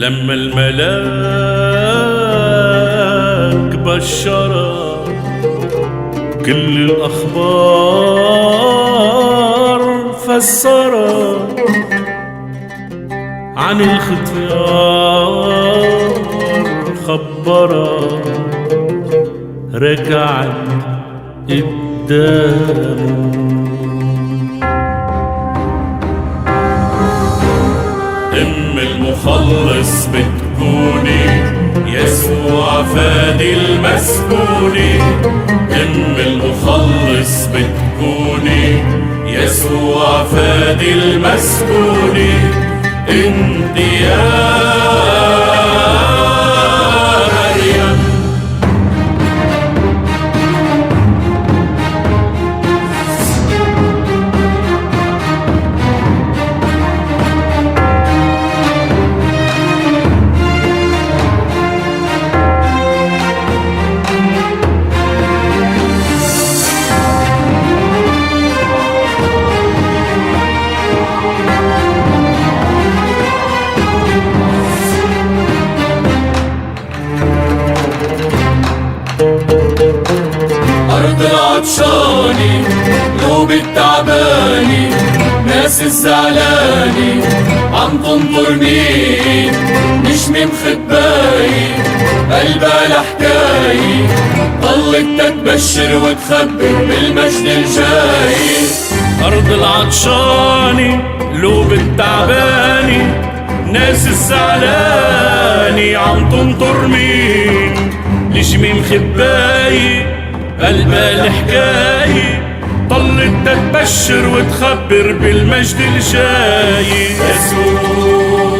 لما الملاك بشرها كل الأخبار فسرها عن الختيار خبرها ركعت قدامه. ام المخلص بتكوني يسوع فادي المسكوني. ام المخلص بتكوني يسوع فادي المسكوني. انت يا مريم أرض العطشاني قلوب التعباني ناس الزعلاني عم تنطر مين نجم مخباي قلبها لحكاي ضلت تبشر وتخبر بالمجد الجاي. أرض العطشاني قلوب التعباني ناس الزعلاني عم تنطر مين نجمي مخباي قلبها الحكاية طلت تتبشر وتخبر بالمجد الجاي. يسوع